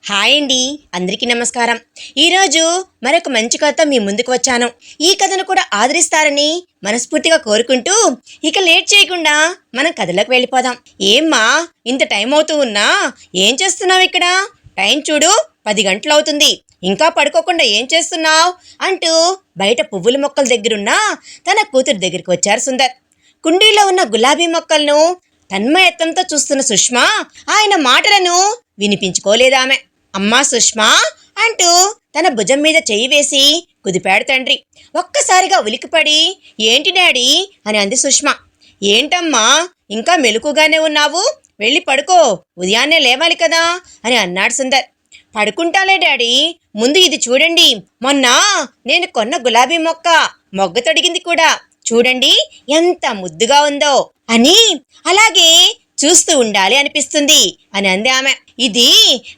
Hi అండి, అందరికీ నమస్కారం. ఈరోజు మరొక మంచి కథ మీ ముందుకు వచ్చాను. ఈ కథను కూడా ఆదరిస్తారని మనస్ఫూర్తిగా కోరుకుంటూ ఇక లేట్ చేయకుండా మనం కథలోకి వెళ్ళిపోదాం. ఏమ్మా, ఇంత టైం అవుతూ ఉన్నా ఏం చేస్తున్నావు ఇక్కడ? టైం చూడు, 10 గంటలు అవుతుంది. ఇంకా పడుకోకుండా ఏం చేస్తున్నావు అంటూ బయట పువ్వుల మొక్కల దగ్గరున్న తన కూతురు దగ్గరికి వచ్చారు సుందర్. కుండీలో ఉన్న గులాబీ మొక్కలను తన్మయత్వంతో చూస్తున్న సుష్మా ఆయన మాటలను వినిపించుకోలేదామె. అమ్మా సుష్మా అంటూ తన భుజం మీద చెయ్యి వేసి కుదిపాడు తండ్రి. ఒక్కసారిగా ఉలికిపడి ఏంటి డాడీ అని అంది సుష్మా. ఏంటమ్మా, ఇంకా మెలకుగానే ఉన్నావు? వెళ్ళి పడుకో, ఉదయాన్నే లేవాలి కదా అని అన్నాడు సుందర్. పడుకుంటాలే డాడీ, ముందు ఇది చూడండి, మొన్న నేను కొన్న గులాబీ మొగ్గ తొడిగింది కూడా, చూడండి ఎంత ముద్దుగా ఉందో అని, అలాగే చూస్తూ ఉండాలి అనిపిస్తుంది అని అంది ఆమె. ఇది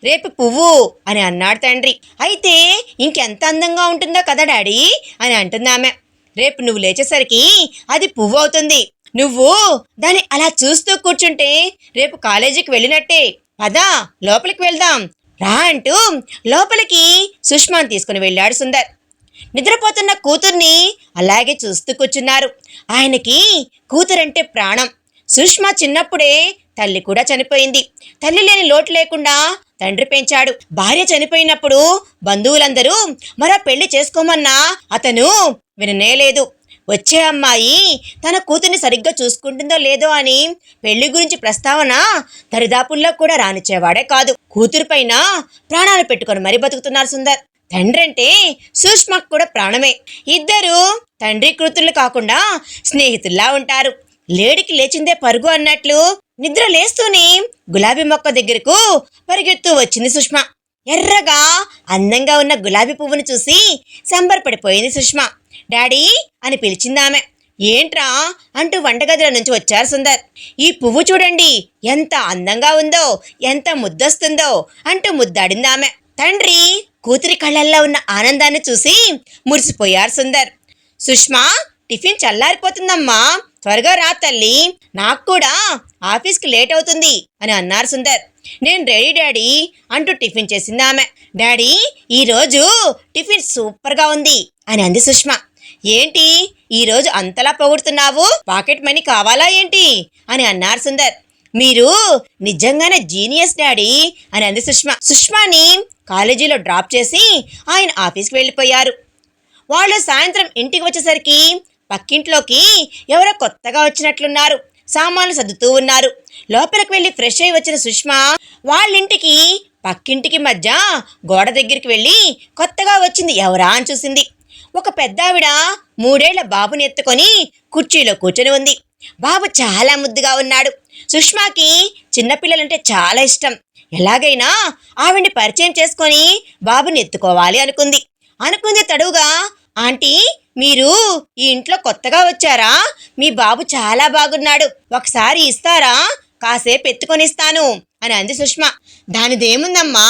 రేపు పువ్వు అని అన్నాడు తండ్రి. అయితే ఇంకెంత అందంగా ఉంటుందో కదా డాడీ అని అంటుంది ఆమె. రేపు నువ్వు లేచేసరికి అది పువ్వు అవుతుంది. నువ్వు దాన్ని అలా చూస్తూ కూర్చుంటే రేపు కాలేజీకి వెళ్ళినట్టే. పదా లోపలికి వెళ్దాం రా అంటూ లోపలికి సుష్మాని తీసుకుని వెళ్ళాడు సుందర్. నిద్రపోతున్న కూతుర్ని అలాగే చూస్తూ కూర్చున్నారు. ఆయనకి కూతురంటే ప్రాణం. సుష్మా చిన్నప్పుడే తల్లి కూడా చనిపోయింది. తల్లి లేని లోటు లేకుండా తండ్రి పెంచాడు. భార్య చనిపోయినప్పుడు బంధువులందరూ మరో పెళ్లి చేసుకోమన్నా అతను విననేలేదు. వచ్చే అమ్మాయి తన కూతుర్ని సరిగ్గా చూసుకుంటుందో లేదో అని పెళ్లి గురించి ప్రస్తావన దరిదాపుల్లో కూడా రానిచ్చేవాడే కాదు. కూతురు పైన ప్రాణాలు పెట్టుకొని మరీ బతుకుతున్నారు సుందర్. తండ్రి అంటే సుష్మాకు కూడా ప్రాణమే. ఇద్దరు తండ్రి కూతుర్లు కాకుండా స్నేహితుల్లా ఉంటారు. లేడికి లేచిందే పరుగు అన్నట్లు నిద్ర లేస్తూనే గులాబీ మొక్క దగ్గరకు పరిగెత్తు వచ్చింది సుష్మా. ఎర్రగా అందంగా ఉన్న గులాబీ పువ్వును చూసి సంబరపడిపోయింది సుష్మా. డాడీ అని పిలిచిందామె. ఏంట్రా అంటూ వంటగదిలో నుంచి వచ్చారు సుందర్. ఈ పువ్వు చూడండి ఎంత అందంగా ఉందో, ఎంత ముద్దొస్తుందో అంటూ ముద్దాడిందామె. తండ్రి కూతురి కళ్ళల్లో ఉన్న ఆనందాన్ని చూసి మురిసిపోయారు సుందర్. సుష్మా, టిఫిన్ చల్లారిపోతుందమ్మా, త్వరగా రా తల్లి, నాకు కూడా ఆఫీస్కి లేట్ అవుతుంది అని అన్నారు సుందర్. నేను రెడీ డాడీ అంటూ టిఫిన్ చేసింది ఆమె. డాడీ, ఈరోజు టిఫిన్ సూపర్గా ఉంది అని అంది సుష్మా. ఏంటి ఈరోజు అంతలా పొగుడుతున్నావు? పాకెట్ మనీ కావాలా ఏంటి అని అన్నారు సుందర్. మీరు నిజంగానే జీనియస్ డాడీ అని అంది సుష్మా. సుష్మాని కాలేజీలో డ్రాప్ చేసి ఆయన ఆఫీస్కి వెళ్ళిపోయారు. వాళ్ళు సాయంత్రం ఇంటికి వచ్చేసరికి పక్కింట్లోకి ఎవరో కొత్తగా వచ్చినట్లున్నారు. సామాన్లు సర్దుతూ ఉన్నారు. లోపలికి వెళ్ళి ఫ్రెష్ అయి వచ్చిన సుష్మా వాళ్ళింటికి పక్కింటికి మధ్య గోడ దగ్గరికి వెళ్ళి కొత్తగా వచ్చింది ఎవరా అని చూసింది. ఒక పెద్దావిడ 3 ఏళ్ల బాబుని ఎత్తుకొని కుర్చీలో కూర్చొని ఉంది. బాబు చాలా ముద్దుగా ఉన్నాడు. సుష్మాకి చిన్నపిల్లలంటే చాలా ఇష్టం. ఎలాగైనా ఆవిడ్ని పరిచయం చేసుకొని బాబుని ఎత్తుకోవాలి అనుకుంది తడుగా. ఆంటీ, మీరు ఈ ఇంట్లో కొత్తగా వచ్చారా? మీ బాబు చాలా బాగున్నాడు, ఒకసారి ఇస్తారా? కాసేపు ఎత్తుకొనిస్తాను అని అంది సుష్మా. దానిదేముందమ్మా,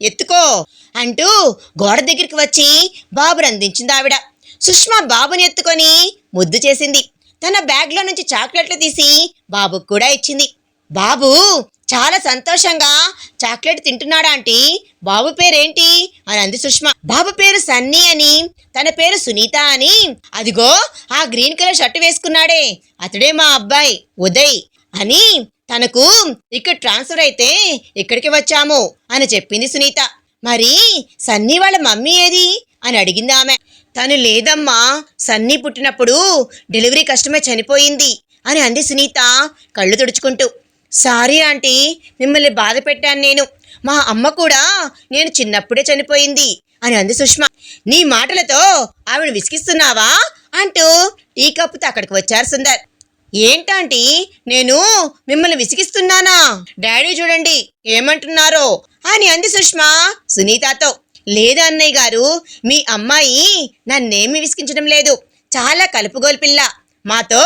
ఎత్తుకో అంటూ గోడ దగ్గరికి వచ్చి బాబుని అందించింది ఆవిడ. సుష్మా బాబుని ఎత్తుకొని ముద్దు చేసింది. తన బ్యాగ్లో నుంచి చాక్లెట్లు తీసి బాబుకు కూడా ఇచ్చింది. బాబు చాలా సంతోషంగా చాక్లెట్ తింటున్నాడా ఆంటీ? బాబు పేరేంటి అని అంది సుష్మా. బాబు పేరు సన్నీ అని, తన పేరు సునీత అని. అదిగో ఆ గ్రీన్ కలర్ షర్ట్ వేసుకున్నాడే, అతడే మా అబ్బాయి ఉదయ్ అని. తనకు ఇక్కడ ట్రాన్స్ఫర్ అయితే ఇక్కడికి వచ్చాము అని చెప్పింది సునీత. మరి సన్నీ వాళ్ళ మమ్మీ ఏది అని అడిగింది ఆమె. తను లేదమ్మా, సన్నీ పుట్టినప్పుడు డెలివరీ కష్టమే చనిపోయింది అని అంది సునీత కళ్ళు తుడుచుకుంటూ. సారీ ఆంటీ, మిమ్మల్ని బాధ పెట్టాను నేను. మా అమ్మ కూడా నేను చిన్నప్పుడే చనిపోయింది అని అంది సుష్మా. నీ మాటలతో ఆవిడ విసిగిస్తున్నావా అంటూ టీ కప్పుతో అక్కడికి వచ్చారు సుందర్. ఏంటంటీ, నేను మిమ్మల్ని విసిగిస్తున్నానా? డాడీ చూడండి ఏమంటున్నారో అని అంది సుష్మా సునీతతో. లేదు అన్నయ్య గారు, మీ అమ్మాయి నన్నేమి విసిగించడం లేదు. చాలా కలుపుగోలు పిల్ల, మాతో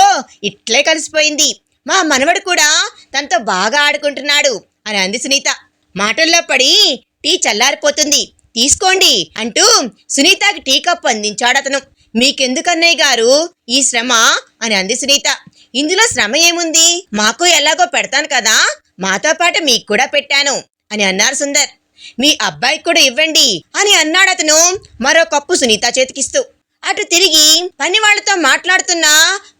ఇట్లే కలిసిపోయింది. మా మనవడు కూడా తనతో బాగా ఆడుకుంటున్నాడు అని అంది సునీత. మాటల్లో పడి టీ చల్లారిపోతుంది, తీసుకోండి అంటూ సునీతకి టీ కప్పు అందించాడతను. మీకెందుకన్నయ్య గారు ఈ శ్రమ అని అంది సునీత. ఇందులో శ్రమ ఏముంది, మాకు ఎలాగో పెడతాను కదా, మాతో పాటు మీకు కూడా పెట్టాను అని అన్నారు సుందర్. మీ అబ్బాయికి కూడా ఇవ్వండి అని అన్నాడు అతను మరో కప్పు సునీత చేతికిస్తూ. అటు తిరిగి పని వాళ్లతో మాట్లాడుతున్న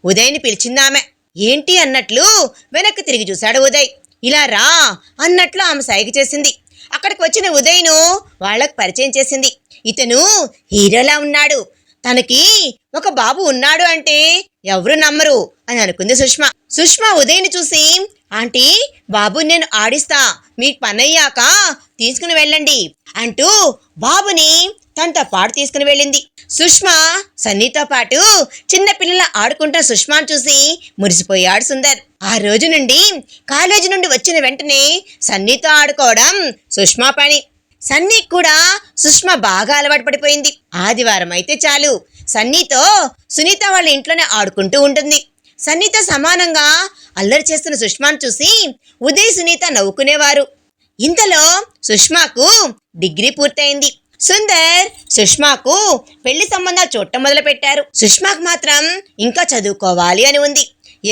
ఉదయ్ని పిలిచిందామె. ఏంటి అన్నట్లు వెనక్కి తిరిగి చూశాడు ఉదయ్. ఇలా రా అన్నట్లు ఆమె సైగ చేసింది. అక్కడికి వచ్చిన ఉదయ్ను వాళ్లకు పరిచయం చేసింది. ఇతను హీరోలా ఉన్నాడు, తనకి ఒక బాబు ఉన్నాడు అంటే ఎవరు నమ్మరు అని అనుకుంది సుష్మ. సుష్మ ఉదయ్ని చూసి, ఆంటీ, బాబుని నేను ఆడిస్తా, మీకు పనయ్యాక తీసుకుని వెళ్ళండి అంటూ బాబుని తనతో పాటు తీసుకుని వెళ్ళింది. సుష్మ సన్నీతో పాటు చిన్న పిల్లల ఆడుకుంటున్న సుష్మాను చూసి మురిసిపోయాడు సుందర్. ఆ రోజు నుండి కాలేజీ నుండి వచ్చిన వెంటనే సన్నీతో ఆడుకోవడం సుష్మా పని. సన్నీ కూడా సుష్మ బాగా అలవాటు పడిపోయింది. ఆదివారం అయితే చాలు సన్నీతో సునీత వాళ్ళ ఇంట్లోనే ఆడుకుంటూ ఉంటుంది. సన్నీతో సమానంగా అల్లరి చేస్తున్న సుష్మాను చూసి ఉదయ్, సునీత నవ్వుకునేవారు. ఇంతలో సుష్మాకు డిగ్రీ పూర్తయింది. సుందర్ సుష్మాకు పెళ్లి సంబంధాలు చూడటం మొదలు పెట్టారు. సుష్మాకు మాత్రం ఇంకా చదువుకోవాలి అని ఉంది.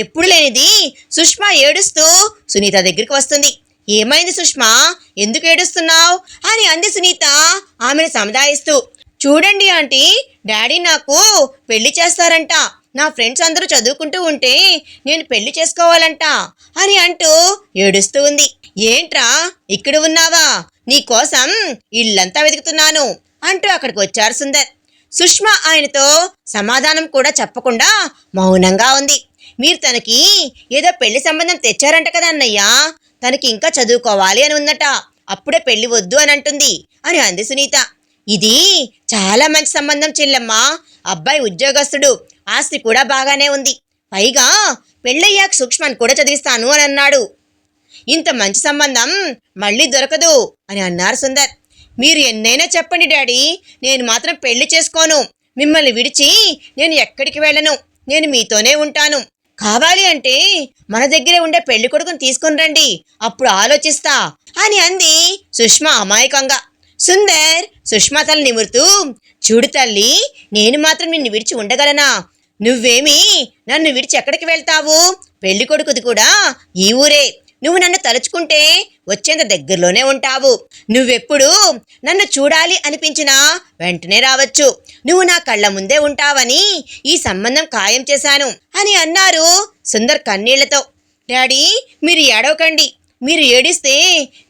ఎప్పుడు లేనిది సుష్మా ఏడుస్తూ సునీత దగ్గరికి వస్తుంది. ఏమైంది సుష్మా, ఎందుకు ఏడుస్తున్నావు అని అంది సునీత ఆమెను సముదాయిస్తూ. చూడండి ఆంటీ, డాడీ నాకు పెళ్లి చేస్తారంట, నా ఫ్రెండ్స్ అందరూ చదువుకుంటూ ఉంటే నేను పెళ్లి చేసుకోవాలంట అని అంటూ ఏడుస్తూ ఉంది. ఏంట్రా ఇక్కడ ఉన్నావా, నీకోసం ఇల్లంతా వెతుకుతున్నాను అంటూ అక్కడికి వచ్చారు సుందర్. సుష్మ ఆయనతో సమాధానం కూడా చెప్పకుండా మౌనంగా ఉంది. మీరు తనకి ఏదో పెళ్లి సంబంధం తెచ్చారంట కదా అన్నయ్య, తనకి ఇంకా చదువుకోవాలి అని ఉందట, అప్పుడే పెళ్లి వద్దు అని అంటుంది అని అంది సునీత. ఇది చాలా మంచి సంబంధం చెల్లెమ్మ, అబ్బాయి ఉద్యోగస్తుడు, ఆస్తి కూడా బాగానే ఉంది, పైగా పెళ్ళయ్యాక సూక్ష్మని కూడా చదివిస్తాను అని అన్నాడు. ఇంత మంచి సంబంధం మళ్ళీ దొరకదు అని అన్నారు సుందర్. మీరు ఎన్నైనా చెప్పండి డాడీ, నేను మాత్రం పెళ్లి చేసుకోను, మిమ్మల్ని విడిచి నేను ఎక్కడికి వెళ్ళను, నేను మీతోనే ఉంటాను, కావాలి అంటే మన దగ్గరే ఉండే పెళ్లి కొడుకుని తీసుకుని రండి, అప్పుడు ఆలోచిస్తా అని అంది సుష్మ అమాయకంగా. సుందర్ సుష్మ తల నిమురుతూ, చూడు తల్లి, నేను మాత్రం నిన్ను విడిచి ఉండగలనా, నువ్వేమీ నన్ను విడిచి ఎక్కడికి వెళ్తావు, పెళ్లి కొడుకుది కూడా ఈ ఊరే, నువ్వు నన్ను తలుచుకుంటే వచ్చేంత దగ్గరలోనే ఉంటావు, నువ్వెప్పుడు నన్ను చూడాలి అనిపించినా వెంటనే రావచ్చు, నువ్వు నా కళ్ళ ముందే ఉంటావని ఈ సంబంధం ఖాయం చేశాను అని అన్నారు సుందర్ కన్నీళ్లతో. డాడీ, మీరు ఏడవకండి, మీరు ఏడిస్తే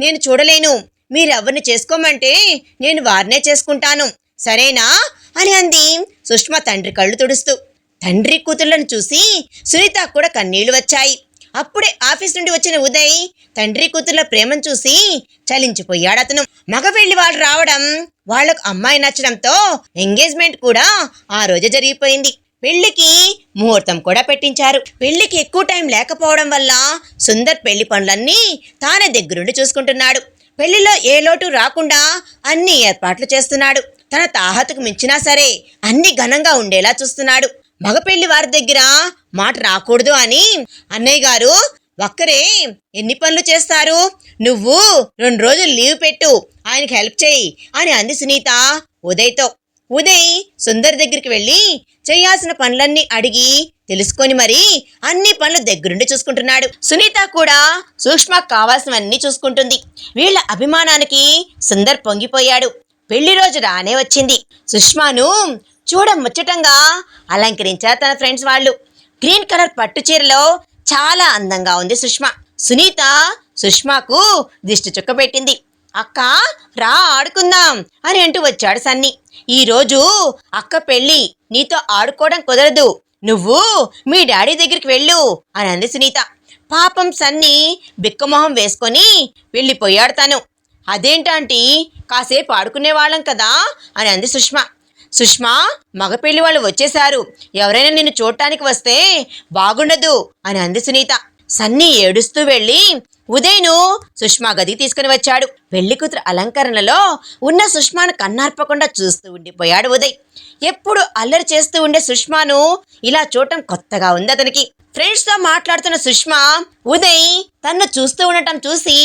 నేను చూడలేను, మీరెవరిని చేసుకోమంటే నేను వారినే చేసుకుంటాను, సరేనా అని అంది సుష్మ తండ్రి కళ్ళు తుడుస్తూ. తండ్రి కూతుళ్లను చూసి సునీత కూడా కన్నీళ్లు వచ్చాయి. అప్పుడే ఆఫీస్ నుండి వచ్చిన ఉదయ్ తండ్రి కూతుర్ల ప్రేమను చూసి చలించిపోయాడు. అతను మగ పెళ్లి వాళ్ళు రావడం, వాళ్లకు అమ్మాయి నచ్చడంతో ఎంగేజ్మెంట్ కూడా ఆ రోజే జరిగిపోయింది. పెళ్లికి ముహూర్తం కూడా పెట్టించారు. పెళ్లికి ఎక్కువ టైం లేకపోవడం వల్ల సుందర్ పెళ్లి పనులన్నీ తానే దగ్గరుండి చూసుకుంటున్నాడు. పెళ్లిలో ఏ లోటు రాకుండా అన్ని ఏర్పాట్లు చేస్తున్నాడు. తన తాహతుకు మించినా సరే అన్ని ఘనంగా ఉండేలా చూస్తున్నాడు. మగపెళ్లి వారి దగ్గర మాట రాకూడదు అని, అన్నయ్య గారు ఒక్కరే ఎన్ని పనులు చేస్తారు, నువ్వు 2 రోజులు లీవ్ పెట్టు, ఆయనకి హెల్ప్ చేయి అని అంది సునీత ఉదయ్తో. ఉదయ్ సుందర్ దగ్గరికి వెళ్ళి చేయాల్సిన పనులన్నీ అడిగి తెలుసుకొని మరి అన్ని పనులు దగ్గరుండి చూసుకుంటున్నాడు. సునీత కూడా సూక్ష్మకు కావాల్సినవన్నీ చూసుకుంటుంది. వీళ్ల అభిమానానికి సుందర్ పొంగిపోయాడు. పెళ్లి రోజు రానే వచ్చింది. సుష్మాను చూడ ముచ్చటంగా అలంకరించారు తన ఫ్రెండ్స్ వాళ్ళు. గ్రీన్ కలర్ పట్టు చీరలో చాలా అందంగా ఉంది సుష్మ. సునీత సుష్మాకు దిష్టి చుక్క పెట్టింది. అక్క రా ఆడుకుందాం అని అంటూ వచ్చాడు సన్నీ. ఈరోజు అక్క పెళ్ళి, నీతో ఆడుకోవడం కుదరదు, నువ్వు మీ డాడీ దగ్గరికి వెళ్ళు అని అంది సునీత. పాపం సన్నీ బిక్కమొహం వేసుకొని వెళ్ళిపోయాడు తను. అదేంటంటీ, కాసేపు ఆడుకునే వాళ్ళం కదా అని అంది సుష్మ. సుష్మా, మగపెళ్లి వాళ్ళు వచ్చేశారు, ఎవరైనా నిన్ను చూడటానికి వస్తే బాగుండదు అని అంది సునీత. సన్నీ ఏడుస్తూ వెళ్ళి ఉదయ్ను సుష్మా గదికి తీసుకుని వచ్చాడు. పెళ్లి కూతురు అలంకరణలో ఉన్న సుష్మాను కన్నార్పకుండా చూస్తూ ఉండిపోయాడు ఉదయ్. ఎప్పుడు అల్లరి చేస్తూ ఉండే సుష్మాను ఇలా చూడటం కొత్తగా ఉంది అతనికి. ఫ్రెండ్స్తో మాట్లాడుతున్న సుష్మా ఉదయ్ తన్ను చూస్తూ ఉండటం చూసి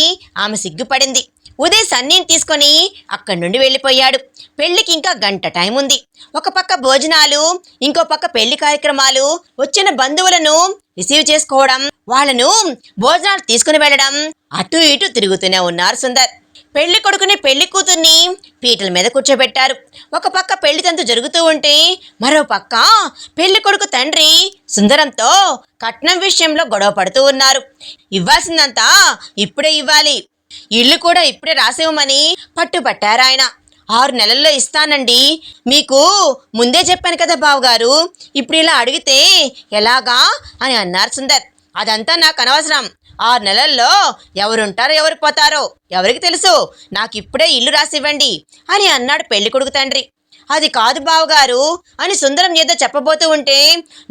ఆమె సిగ్గుపడింది. ఉదయ్ సన్నీని తీసుకొని అక్కడి నుండి వెళ్ళిపోయాడు. పెళ్లికి ఇంకా గంట టైం ఉంది. ఒక పక్క భోజనాలు, ఇంకో పక్క పెళ్లి కార్యక్రమాలు, వచ్చిన బంధువులను రిసీవ్ చేసుకోవడం, వాళ్ళను భోజనాలు తీసుకుని వెళ్ళడం, అటు ఇటు తిరుగుతూనే ఉన్నారు సుందర్. పెళ్లి కొడుకుని పెళ్లి కూతుర్ని పీటల మీద కూర్చోబెట్టారు. ఒక పక్క పెళ్లి తంతు జరుగుతూ ఉంటే మరో పక్క పెళ్లి కొడుకు తండ్రి సుందరంతో కట్నం విషయంలో గొడవ పడుతూ ఉన్నారు. ఇవ్వాల్సిందంతా ఇప్పుడే ఇవ్వాలి, ఇల్లు కూడా ఇప్పుడే రాసేవమని పట్టుబట్టారాయన. 6 నెలల్లో ఇస్తానండి, మీకు ముందే చెప్పాను కదా బావగారు, ఇప్పుడు ఇలా అడిగితే ఎలాగా అని అన్నారు సుందర్. అదంతా నాకు అనవసరం, 6 నెలల్లో ఎవరుంటారో ఎవరు పోతారో ఎవరికి తెలుసు, నాకు ఇప్పుడే ఇల్లు రాసివ్వండి అని అన్నాడు పెళ్లి కొడుకు తండ్రి. అది కాదు బావగారు అని సుందరం ఏదో చెప్పబోతూ ఉంటే,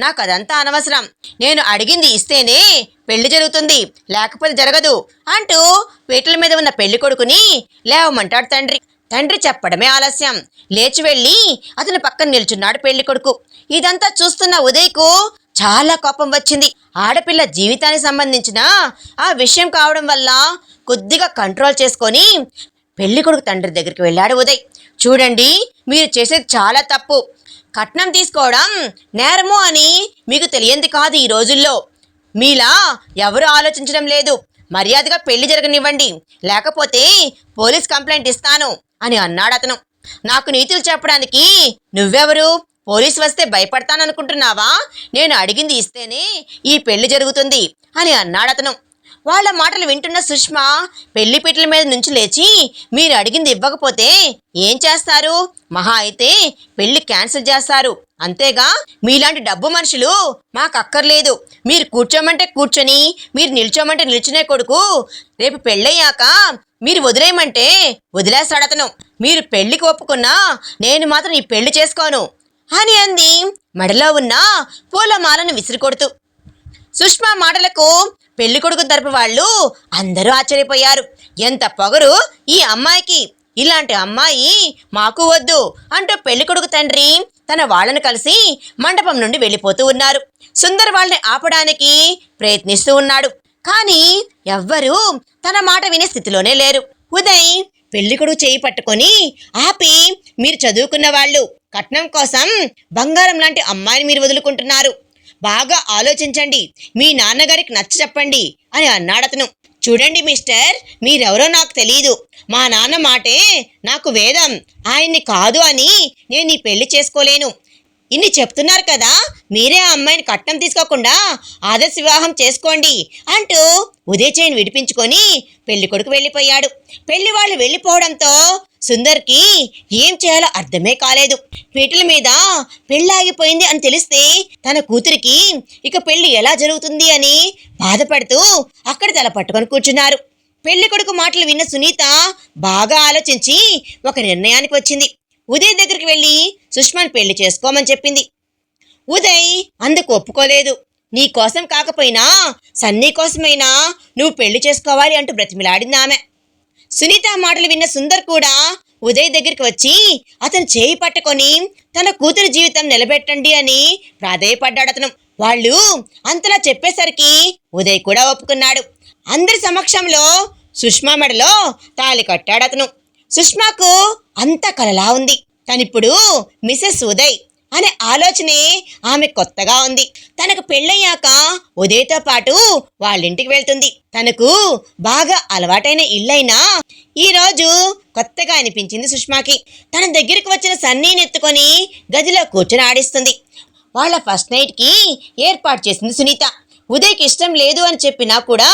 నాకు అదంతా అనవసరం, నేను అడిగింది ఇస్తేనే పెళ్లి జరుగుతుంది, లేకపోతే జరగదు అంటూ పీటల మీద ఉన్న పెళ్లి కొడుకుని లేవమంటాడు తండ్రి. తండ్రి చెప్పడమే ఆలస్యం. లేచి వెళ్ళి అతని పక్కన నిల్చున్నాడు పెళ్లి కొడుకు. ఇదంతా చూస్తున్న ఉదయ్కు చాలా కోపం వచ్చింది. ఆడపిల్ల జీవితానికి సంబంధించిన ఆ విషయం కావడం వల్ల కొద్దిగా కంట్రోల్ చేసుకొని పెళ్లి కొడుకు తండ్రి దగ్గరికి వెళ్ళాడు ఉదయ్. చూడండి, మీరు చేసేది చాలా తప్పు, కట్నం తీసుకోవడం నేరము అని మీకు తెలియంది కాదు. ఈ రోజుల్లో మీలా ఎవరు ఆలోచించడం లేదు, మర్యాదగా పెళ్లి జరగనివ్వండి, లేకపోతే పోలీస్ కంప్లైంట్ ఇస్తాను అని అన్నాడు అతను. నాకు నీతులు చెప్పడానికి నువ్వెవరు? పోలీసు వస్తే భయపడతాననుకుంటున్నావా? నేను అడిగింది ఇస్తేనే ఈ పెళ్లి జరుగుతుంది అని అన్నాడు అతను. వాళ్ళ మాటలు వింటున్న సుష్మా పెళ్లి పీటల మీద నుంచి లేచి, మీరు అడిగింది ఇవ్వకపోతే ఏం చేస్తారు? మహా అయితే పెళ్లి క్యాన్సిల్ చేస్తారు, అంతేగా. మీలాంటి డబ్బు మనుషులు మాకు అక్కర్లేదు. మీరు కూర్చోమంటే కూర్చొని, మీరు నిల్చోమంటే నిల్చునే కొడుకు రేపు పెళ్ళయ్యాక మీరు వదిలేయమంటే వదిలేస్తాడు అతను. మీరు పెళ్లికి ఒప్పుకున్నా నేను మాత్రం ఈ పెళ్లి చేసుకోను అని అంది మెడలో ఉన్న పూలమాలను విసిరికొడుతూ. సుష్మా మాటలకు పెళ్లి కొడుకు తరపు వాళ్ళు అందరూ ఆశ్చర్యపోయారు. ఎంత పొగరు ఈ అమ్మాయికి, ఇలాంటి అమ్మాయి మాకు వద్దు అంటూ పెళ్లి కొడుకు తండ్రి తన వాళ్ళను కలిసి మండపం నుండి వెళ్ళిపోతూ ఉన్నారు. సుందర్ వాళ్ళని ఆపడానికి ప్రయత్నిస్తూ ఉన్నాడు, కానీ ఎవ్వరూ తన మాట వినే స్థితిలోనే లేరు. ఉదయ్ పెళ్లి కొడుకు చేయి పట్టుకొని ఆపి, మీరు చదువుకున్న వాళ్ళు, కట్నం కోసం బంగారం లాంటి అమ్మాయిని మీరు వదులుకుంటున్నారు, బాగా ఆలోచించండి, మీ నాన్నగారికి నచ్చ చెప్పండి అని అన్నాడు అతను. చూడండి మిస్టర్, మీరెవరో నాకు తెలీదు, మా నాన్న మాటే నాకు వేదం, ఆయన్ని కాదు అని నేను ఈ పెళ్లి చేసుకోలేను. ఇన్ని చెప్తున్నారు కదా, మీరే ఆ అమ్మాయిని కట్నం తీసుకోకుండా ఆదర్శ వివాహం చేసుకోండి అంటూ ఉదయ్ చైన్ విడిపించుకొని పెళ్లి కొడుకు వెళ్ళిపోయాడు. పెళ్లి వాళ్ళు వెళ్ళిపోవడంతో సుందర్కి ఏం చేయాలో అర్థమే కాలేదు. పీటల మీద పెళ్ళాగిపోయింది అని తెలిస్తే తన కూతురికి ఇక పెళ్లి ఎలా జరుగుతుంది అని బాధపడుతూ అక్కడ తల పట్టుకొని కూర్చున్నారు. పెళ్లి కొడుకు మాటలు విన్న సునీత బాగా ఆలోచించి ఒక నిర్ణయానికి వచ్చింది. ఉదయ్ దగ్గరికి వెళ్ళి సుష్మాని పెళ్లి చేసుకోమని చెప్పింది. ఉదయ్ అందుకు ఒప్పుకోలేదు. నీ కోసం కాకపోయినా సన్నీ కోసమైనా నువ్వు పెళ్లి చేసుకోవాలి అంటూ బ్రతిమిలాడింది ఆమె. సునీత మాటలు విన్న సుందర్ కూడా ఉదయ్ దగ్గరికి వచ్చి అతను చేయి పట్టుకొని తన కూతురి జీవితం నిలబెట్టండి అని ప్రాధేయపడ్డాడు అతను. వాళ్ళు అంతలా చెప్పేసరికి ఉదయ్ కూడా ఒప్పుకున్నాడు. అందరి సమక్షంలో సుష్మా మెడలో తాళి కట్టాడు అతను. సుష్మాకు అంత కలలా ఉంది. తనిప్పుడు మిసెస్ ఉదయ్ అనే ఆలోచనే ఆమె కొత్తగా ఉంది. తనకు పెళ్ళయ్యాక ఉదయ్తో పాటు వాళ్ళింటికి వెళ్తుంది. తనకు బాగా అలవాటైన ఇల్లైనా ఈరోజు కొత్తగా అనిపించింది సుష్మాకి. తన దగ్గరికి వచ్చిన సన్నీని ఎత్తుకొని గదిలో కూర్చొని ఆడిస్తుంది. వాళ్ళ ఫస్ట్ నైట్కి ఏర్పాటు చేసింది సునీత. ఉదయ్కి ఇష్టం లేదు అని చెప్పినా కూడా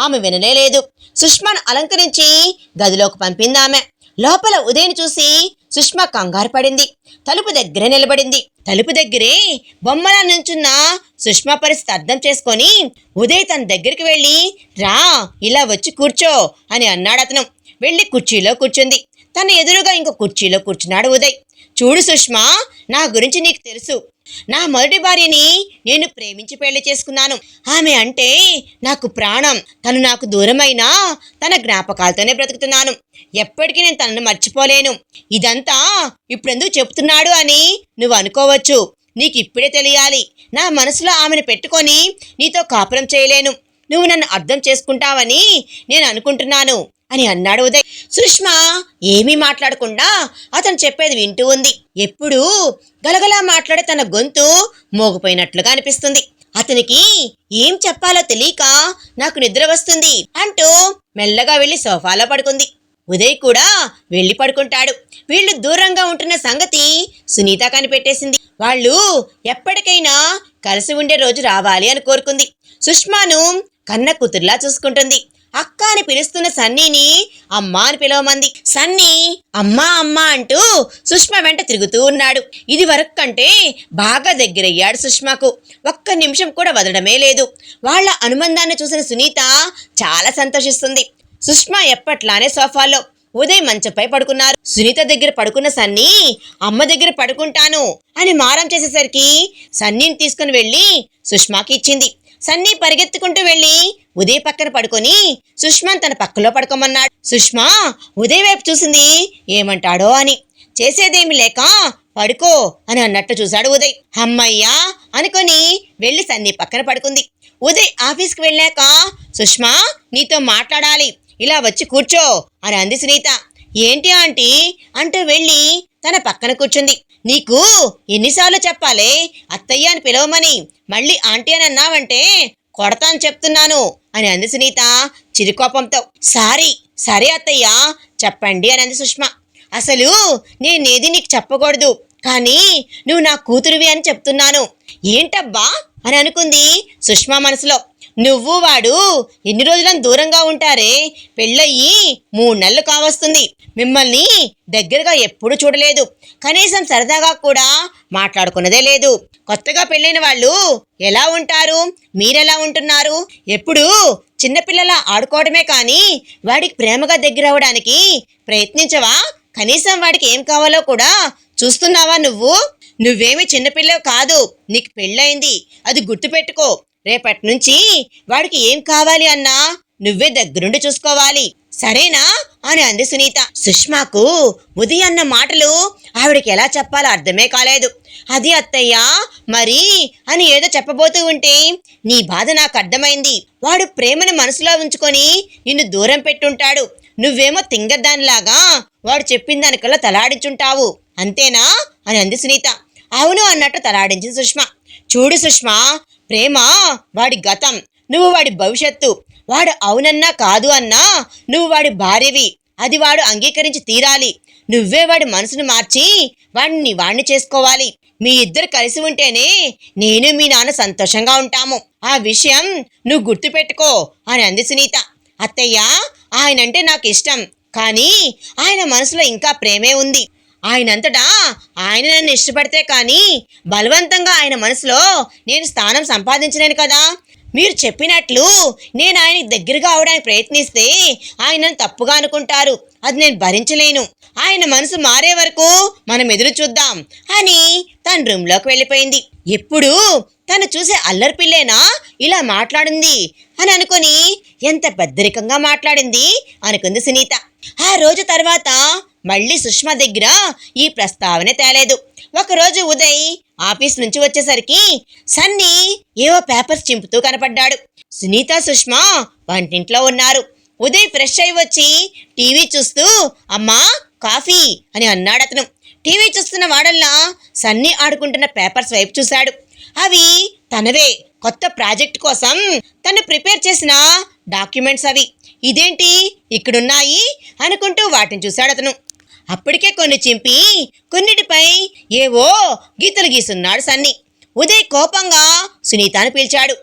ఆమె వినలేదు. సుష్మాను అలంకరించి గదిలోకి పంపింది ఆమె. లోపల ఉదయ్ని చూసి సుష్మా కంగారు పడింది. తలుపు దగ్గరే నిలబడింది. తలుపు దగ్గరే బొమ్మలా నుంచున్న సుష్మా పరిస్థితి అర్థం చేసుకొని ఉదయ్ తన దగ్గరికి వెళ్ళి, రా ఇలా వచ్చి కూర్చో అని అన్నాడు అతను. వెళ్ళి కుర్చీలో కూర్చుంది. తన ఎదురుగా ఇంకో కుర్చీలో కూర్చున్నాడు ఉదయ్. చూడు సుష్మా, నా గురించి నీకు తెలుసు. నా మొదటి భార్యని నేను ప్రేమించి పెళ్లి చేసుకున్నాను. ఆమె అంటే నాకు ప్రాణం. తను నాకు దూరమైనా తన జ్ఞాపకాలతోనే బ్రతుకుతున్నాను. ఎప్పటికీ నేను తనను మర్చిపోలేను. ఇదంతా ఇప్పుడెందుకు చెప్తున్నాడు అని నువ్వు అనుకోవచ్చు. నీకు ఇప్పుడే తెలియాలి. నా మనసులో ఆమెను పెట్టుకొని నీతో కాపురం చేయలేను. నువ్వు నన్ను అర్థం చేసుకుంటావని నేను అనుకుంటున్నాను అని అన్నాడు ఉదయ్. సుష్మా ఏమీ మాట్లాడకుండా అతను చెప్పేది వింటూ ఉంది. ఎప్పుడూ గలగలా మాట్లాడే తన గొంతు మోగిపోయినట్లుగా అనిపిస్తుంది. అతనికి ఏం చెప్పాలో తెలియక నాకు నిద్ర వస్తుంది అంటూ మెల్లగా వెళ్ళి సోఫాలో పడుకుంది. ఉదయ్ కూడా వెళ్ళి పడుకుంటాడు. వీళ్ళు దూరంగా ఉంటున్న సంగతి సునీత కనిపెట్టేసింది. వాళ్ళు ఎప్పటికైనా కలిసి ఉండే రోజు రావాలి అని కోరుకుంది. సుష్మాను కన్న కూతురులా చూసుకుంటుంది. అక్క అని పిలుస్తున్న సన్నీని అమ్మా అని పిలవమంది. సన్నీ అమ్మా అమ్మా అంటూ సుష్మా వెంట తిరుగుతూ ఉన్నాడు. ఇది వరకు కంటే బాగా దగ్గరయ్యాడు సుష్మాకు. ఒక్క నిమిషం కూడా వదలడమే లేదు. వాళ్ళ అనుబంధాన్ని చూసిన సునీత చాలా సంతోషిస్తుంది. సుష్మా ఎప్పట్లానే సోఫాలో, ఉదయ్ మంచంపై పడుకున్నారు. సునీత దగ్గర పడుకున్న సన్నీ అమ్మ దగ్గర పడుకుంటాను అని మారం చేసేసరికి సన్నీని తీసుకుని వెళ్ళి సుష్మాకి ఇచ్చింది. సన్నీ పరిగెత్తుకుంటూ వెళ్ళి ఉదయ్ పక్కన పడుకొని సుష్మాన్ తన పక్కలో పడుకోమన్నాడు. సుష్మా ఉదయ్ వైపు చూసింది ఏమంటాడో అని. చేసేదేమి లేక పడుకో అని అన్నట్టు చూశాడు ఉదయ్. అమ్మయ్యా అనుకొని వెళ్ళి సన్నీ పక్కన పడుకుంది. ఉదయ్ ఆఫీస్కి వెళ్ళాక సుష్మా నీతో మాట్లాడాలి, ఇలా వచ్చి కూర్చో అని అంది సునీత. ఏంటి ఆంటీ అంటూ వెళ్ళి తన పక్కన కూర్చుంది. నీకు ఎన్నిసార్లు చెప్పాలే అత్తయ్య అని పిలవమని, మళ్ళీ ఆంటీ అని అన్నావంటే కొడతాను చెప్తున్నాను అని అంది సునీత చిరుకోపంతో. సరే అత్తయ్య చెప్పండి అని అంది సుష్మా. అసలు నేనేది నీకు చెప్పకూడదు, కానీ నువ్వు నా కూతురువి అని చెప్తున్నాను. ఏంటబ్బా అని అనుకుంది సుష్మా మనసులో. నువ్వు వాడు ఎన్ని రోజులను దూరంగా ఉంటారే, పెళ్ళయ్యి 3 నెలలు కావస్తుంది. మిమ్మల్ని దగ్గరగా ఎప్పుడు చూడలేదు, కనీసం సరదాగా కూడా మాట్లాడుకున్నదే లేదు. కొత్తగా పెళ్ళైన వాళ్ళు ఎలా ఉంటారు, మీరెలా ఉంటున్నారు? ఎప్పుడు చిన్నపిల్లలా ఆడుకోవడమే కానీ వాడికి ప్రేమగా దగ్గర అవడానికి ప్రయత్నించవా? కనీసం వాడికి ఏం కావాలో కూడా చూస్తున్నావా? నువ్వేమి చిన్నపిల్లవు కాదు, నీకు పెళ్ళయింది, అది గుర్తుపెట్టుకో. రేపటి నుంచి వాడికి ఏం కావాలి అన్నా నువ్వే దగ్గరుండి చూసుకోవాలి, సరేనా అని అంది సునీత. సుష్మాకు ఉదయ్ అన్న మాటలు ఆవిడకి ఎలా చెప్పాలో అర్థమే కాలేదు. అది అత్తయ్య మరి అని ఏదో చెప్పబోతూ ఉంటే, నీ బాధ నాకు అర్థమైంది. వాడు ప్రేమను మనసులో ఉంచుకొని నిన్ను దూరం పెట్టుంటాడు. నువ్వేమో తింగద్దానిలాగా వాడు చెప్పిన దానికల్లా తలాడించుంటావు, అంతేనా అని అంది సునీత. అవును అన్నట్టు తలాడించింది సుష్మా. చూడు సుష్మా, ప్రేమ వాడి గతం, నువ్వు వాడి భవిష్యత్తు. వాడు అవునన్నా కాదు అన్నా నువ్వు వాడి భార్యవి, అది వాడు అంగీకరించి తీరాలి. నువ్వే వాడి మనసును మార్చి వాడిని చేసుకోవాలి. మీ ఇద్దరు కలిసి ఉంటేనే నేను మీ నాన్న సంతోషంగా ఉంటాము. ఆ విషయం నువ్వు గుర్తుపెట్టుకో అని అంది సునీత. అత్తయ్య ఆయనంటే నాకు ఇష్టం, కానీ ఆయన మనసులో ఇంకా ప్రేమే ఉంది. ఆయనంతటా ఆయన నన్ను ఇష్టపడితే కానీ బలవంతంగా ఆయన మనసులో నేను స్థానం సంపాదించలేను కదా. మీరు చెప్పినట్లు నేను ఆయనకి దగ్గరగా అవడానికి ప్రయత్నిస్తే ఆయనను తప్పుగా అనుకుంటారు, అది నేను భరించలేను. ఆయన మనసు మారే వరకు మనం ఎదురు చూద్దాం అని తన రూమ్లోకి వెళ్ళిపోయింది. ఎప్పుడు తను చూసే అల్లరి పిల్లేనా ఇలా మాట్లాడింది అని అనుకుని ఎంత పెద్దరికంగా మాట్లాడింది అనుకుంది సునీత. ఆ రోజు తర్వాత మళ్ళీ సుష్మా దగ్గర ఈ ప్రస్తావన తేలేదు. ఒకరోజు ఉదయ్ ఆఫీస్ నుంచి వచ్చేసరికి సన్నీ ఏవో పేపర్స్ చింపుతూ కనపడ్డాడు. సునీత సుష్మా వంటింట్లో ఉన్నారు. ఉదయ్ ఫ్రెష్ అయి వచ్చి టీవీ చూస్తూ అమ్మా కాఫీ అని అన్నాడు అతను. టీవీ చూస్తున్న వాడల్లా సన్నీ ఆడుకుంటున్న పేపర్స్ వైపు చూశాడు. అవి తనవే, కొత్త ప్రాజెక్ట్ కోసం తను ప్రిపేర్ చేసిన డాక్యుమెంట్స్ అవి. ఇదేంటి ఇక్కడున్నాయి అనుకుంటూ వాటిని చూశాడు అతను. అప్పటికే కొన్ని చింపి కొన్నిటిపై ఏవో గీతలు గీసున్నాడు సన్నీ. ఉదయ్ కోపంగా సునీతను పిలిచాడు.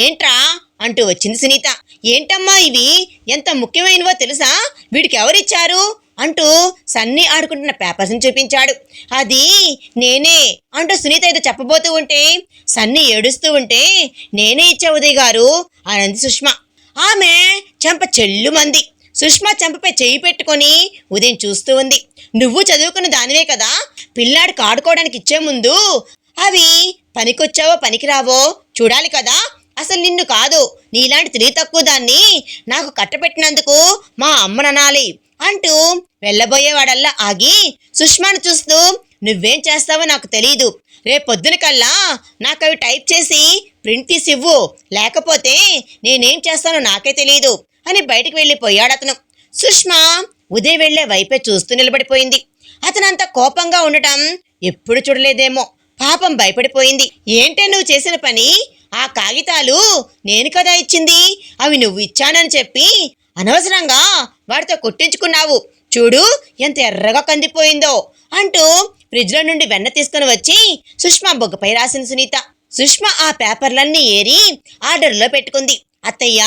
ఏంట్రా అంటూ వచ్చింది సునీత. ఏంటమ్మా ఇవి, ఎంత ముఖ్యమైనవో తెలుసా, వీడికి ఎవరిచ్చారు అంటూ సన్నీ ఆడుకుంటున్న పేపర్స్ని చూపించాడు. అది నేనే అంటూ సునీత ఏదో చెప్పబోతూ ఉంటే సన్నీ ఏడుస్తూ ఉంటే, నేనే ఇచ్చా ఉదయ్ గారు అనంది సుష్మా. ఆమె చెంప చెల్లుమంది. సుష్మా చెంపపై చేయి పెట్టుకొని ఉదయం చూస్తూ ఉంది. నువ్వు చదువుకున్న దానివే కదా, పిల్లాడికి ఆడుకోవడానికి ఇచ్చే ముందు అవి పనికొచ్చావో పనికిరావో చూడాలి కదా. అసలు నిన్ను కాదు, నీలాంటి తెలివి తక్కువ దాన్ని నాకు కట్టపెట్టినందుకు మా అమ్మననాలి అంటూ వెళ్ళబోయేవాడల్లా ఆగి సుష్మాను చూస్తూ, నువ్వేం చేస్తావో నాకు తెలీదు, రేపొద్దున కల్లా నాకు అవి టైప్ చేసి ప్రింట్ తీసి ఇవ్వు, లేకపోతే నేనేం చేస్తానో నాకే తెలీదు అని బయటికి వెళ్ళిపోయాడు అతను. సుష్మా ఉదయ్ వెళ్లే వైపే చూస్తూ నిలబడిపోయింది. అతనంత కోపంగా ఉండటం ఎప్పుడు చూడలేదేమో. పాపం భయపడిపోయింది. ఏంటే నువ్వు చేసిన పని? ఆ కాగితాలు నేను కదా ఇచ్చింది, అవి నువ్వు ఇచ్చానని చెప్పి అనవసరంగా వాడితో కొట్టించుకున్నావు, చూడు ఎంత ఎర్రగా కందిపోయిందో అంటూ ఫ్రిడ్జ్లో నుండి వెన్న తీసుకుని వచ్చి సుష్మా బొగ్గపై రాసింది సునీత. సుష్మా ఆ పేపర్లన్నీ ఏరి ఆర్డర్లో పెట్టుకుంది. అత్తయ్య,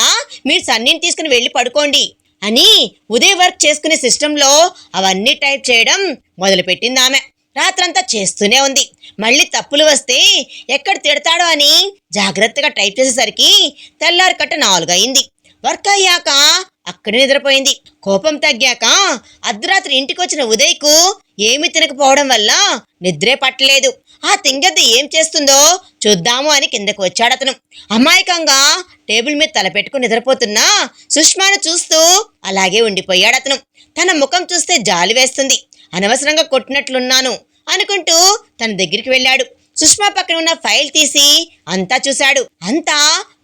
మీరు సన్నీని తీసుకుని వెళ్ళి పడుకోండి అని ఉదయ్ వర్క్ చేసుకునే సిస్టంలో అవన్నీ టైప్ చేయడం మొదలుపెట్టింది ఆమె. రాత్రంతా చేస్తూనే ఉంది. మళ్ళీ తప్పులు వస్తే ఎక్కడ తిడతాడో అని జాగ్రత్తగా టైప్ చేసేసరికి తెల్లారి కట్ట 4 అయింది. వర్క్ అయ్యాక అక్కడే నిద్రపోయింది. కోపం తగ్గాక అర్ధరాత్రి ఇంటికి వచ్చిన ఉదయ్కు ఏమీ తినకపోవడం వల్ల నిద్రే పట్టలేదు. ఆ తింగద్ద ఏం చేస్తుందో చూద్దాము అని కిందకు వచ్చాడతను. అమాయకంగా టేబుల్ మీద తలపెట్టుకుని నిద్రపోతున్నా సుష్మాను చూస్తూ అలాగే ఉండిపోయాడతను. తన ముఖం చూస్తే జాలి వేస్తుంది. అనవసరంగా కొట్టినట్లున్నాను అనుకుంటూ తన దగ్గరికి వెళ్ళాడు. సుష్మా పక్కన ఉన్న ఫైల్ తీసి అంతా చూశాడు. అంతా